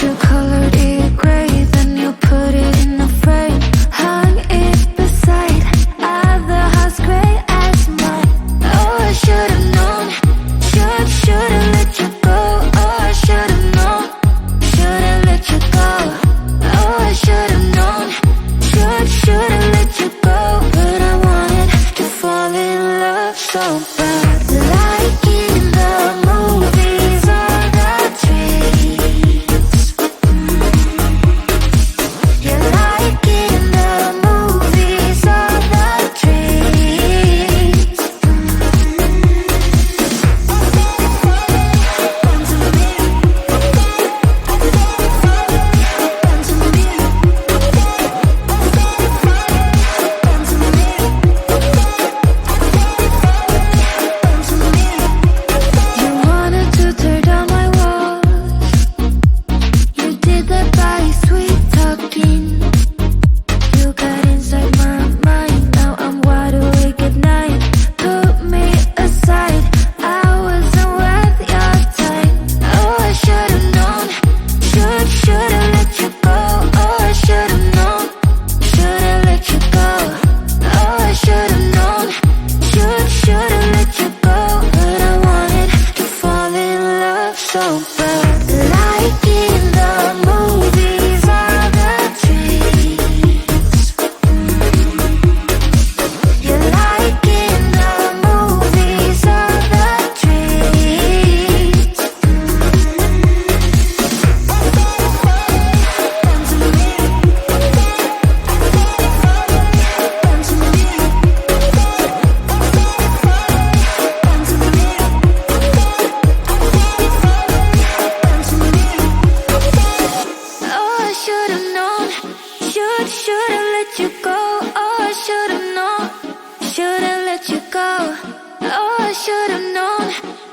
you colored it gray, then you put it in a frame, hung it beside other house gray as mine. Oh, I should've known, should've let you go. Oh, I should've known, should've let you go. Oh, I should've known, should've let you go. But I wanted to fall in love so bad. Like in the movies or the dreams. You're like in the movies or the dreams. You wanted to tear down my walls. You did that by sweet talking. You got inside my mind. Now I'm wide awake at night. Put me aside, I wasn't worth your time. Oh, I should've known, should've let you go. Oh, I should've known, should've let you go. Oh, I should've known, should've let you go. But I wanted to fall in love so bad. Like in the movies or the dreams. You're like in the movies or the dreams. Oh, I should've known, should've let you go. Oh, I should've known, should've let you go. Oh, I should've known,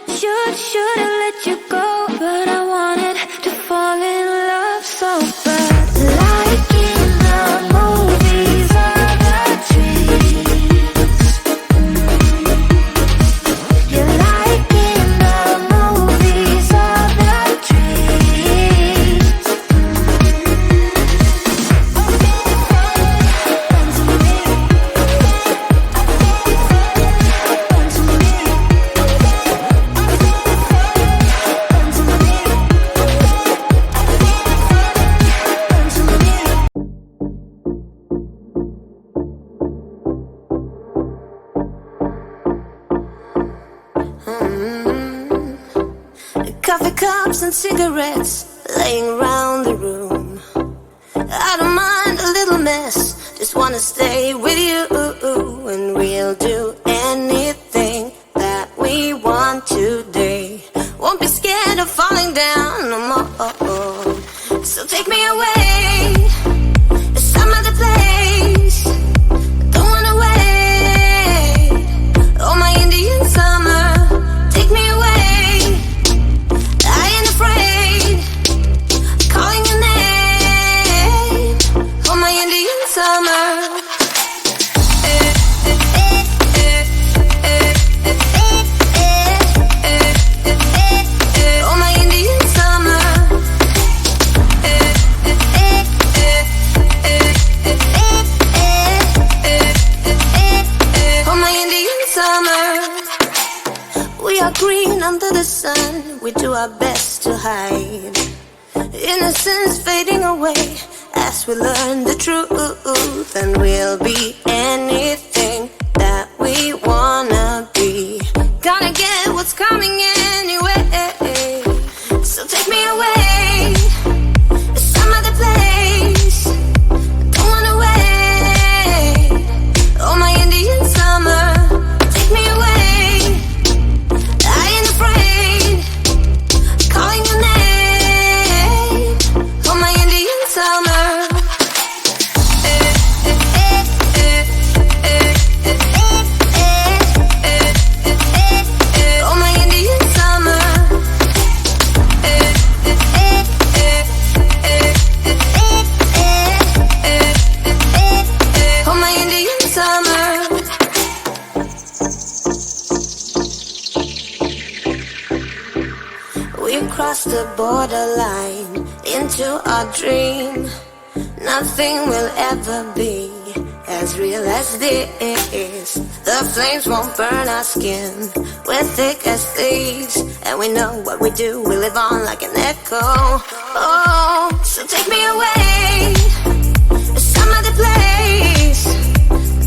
should've let you go. But I wanted to fall in love so bad. Like in the movies or the dreams. You're like in the movies or the dreams. Coffee cups and cigarettes laying around the room. I don't mind a little mess, just wanna stay with you. And we'll do anything that we want today. Won't be scared of falling down no more. So take me away to some other place. Don't wanna wait. Oh, my Indian summer, take me away. I ain't afraid, calling your name. Oh, my Indian summer. Oh, my Indian summer. Oh, my Indian summer. We are green under the sun, we do our best to hide. Innocence fading away as we learn the truth. And we'll be anything that we wanna be. Gonna get what's coming anyway. So take me away to some other place. Don't wanna wait. Oh, my Indian summer, take me away. I ain't afraid, calling your name. Oh, my Indian summer. Oh, my Indian summer. borderline into our dream. Nothing will ever be as real as this. The flames won't burn our skin. We're thick as thieves, and we know what we do. We live on like an echo. Oh, so take me away to some other place.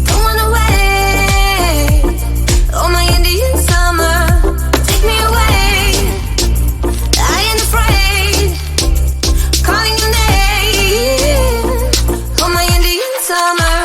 Don't wanna wait. Oh, my Indian summer, take me away. I ain't afraid, calling your name. Oh, my Indian summer.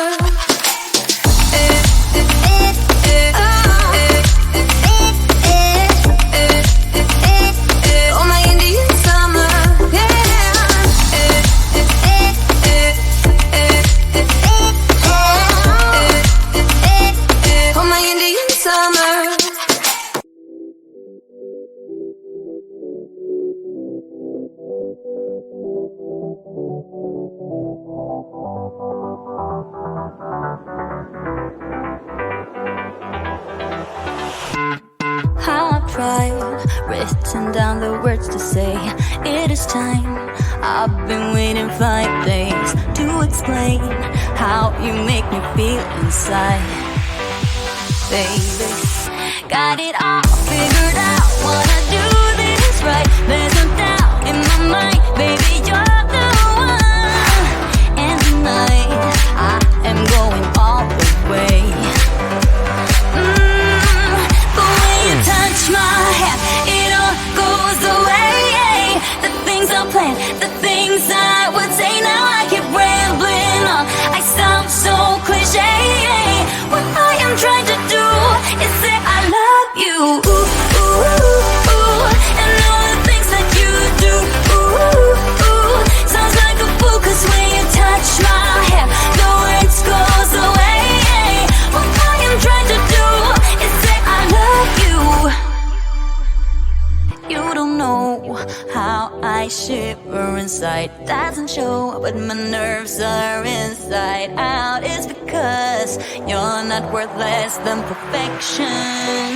How I've tried, written down the words to say it is time. I've been waiting 5 days to explain how you make me feel inside. Baby, got it all figured out, wanna do this right. There's no doubt in my mind, baby, you're the one. And tonight, I am going all the way. Touch my hand, it all goes away. The things I planned, the things I would say. Now I keep rambling on, I sound so cliche. What I am trying to do is say I love you. Ooh, ooh, ooh, ooh. And all the things that you do. Ooh, ooh, ooh. Sounds like a fool, 'cause when you touch my hair, the words goes away. What I am trying to do is say I love you. You don't know how I shiver inside. Doesn't show, but my nerves are inside out. It's because you're not worth less than perfection.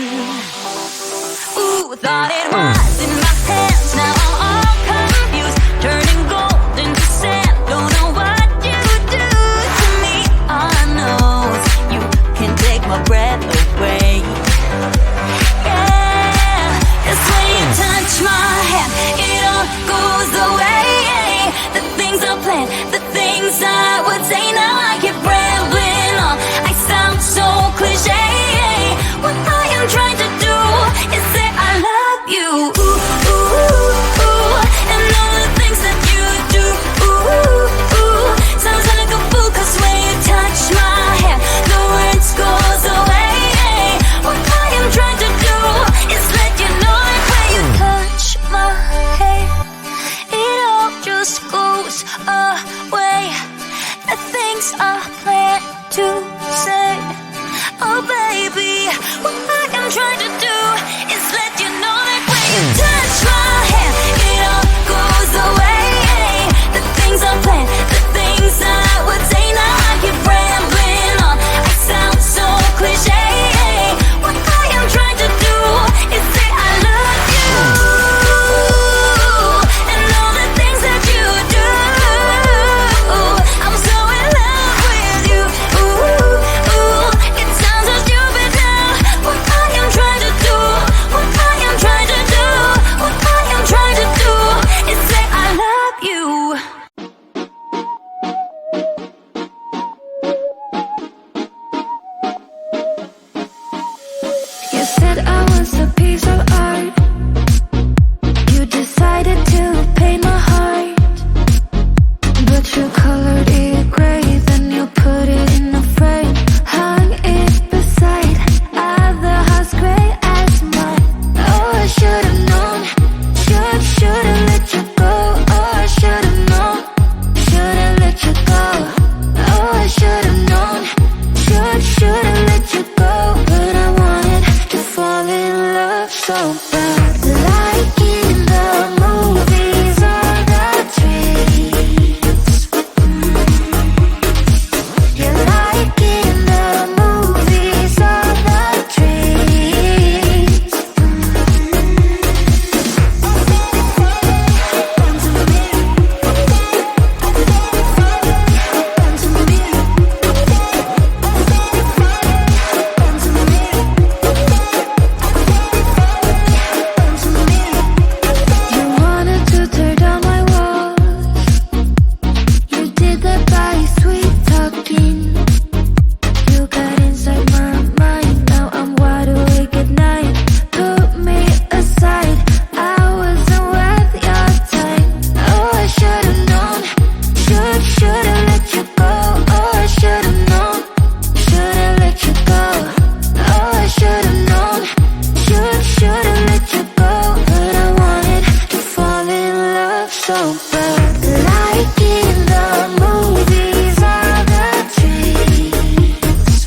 Ooh, thought it was in my hands, now I'm all confused. Turning gold into sand, don't know what you do to me. All I know is you can take my breath away. Touch my hand, it all goes away. The things I planned, the things I would say. Now I keep rambling on, I sound so cliche. What I am trying to do is say I love you. Ooh, ooh, ooh. And all the things that you do. Ooh, ooh. Sounds like a fool, 'cause when you touch my hand, the words goes away. What I am trying to do is let you know when you touch my hair, it all just goes away. The things I but like in the movies or the dreams.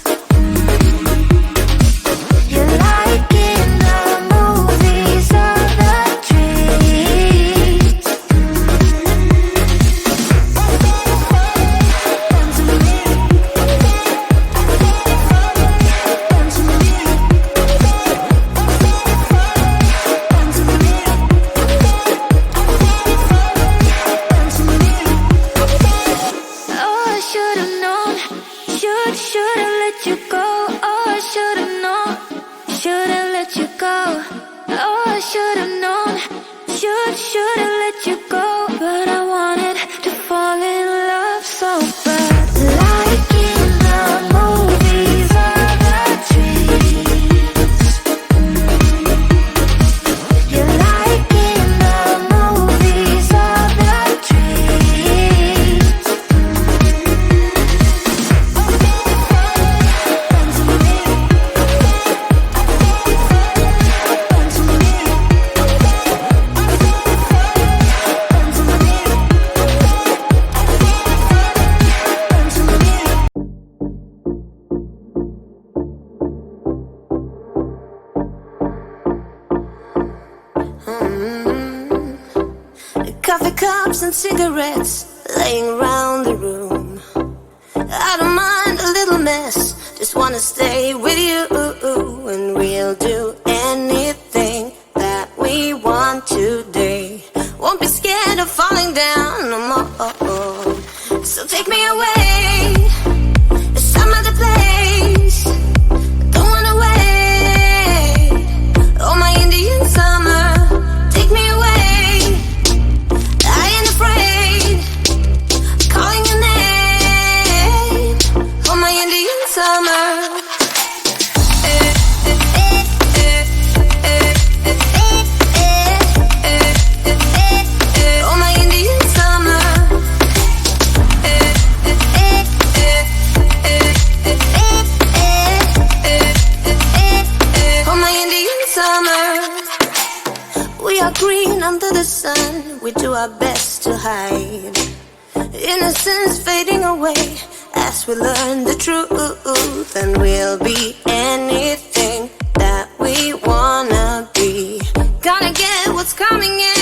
You like in the movies or the dreams. Oh, I should've known. Should've let you go. Oh, I should've known. Should've let you go. Oh, I should've known. Should've let you go. But I wanted to fall in love so bad. Like in the movies or the dreams. You like in the movies or the dreams. Coffee cups and cigarettes laying around the room. I don't mind a little mess, just wanna stay with you, and we'll do anything that we want today. Won't be scared of falling down no more. So take me away to some other place. Don't wanna wait. Oh, my Indian summer, take me away. I ain't afraid, calling your name. Oh, my Indian summer. Oh, my Indian summer. Oh, my Indian summer. We are green under the sun, we do our best to hide. Innocence fading away as we learn the truth, and we'll be anything that we wanna be. Gonna get what's coming in.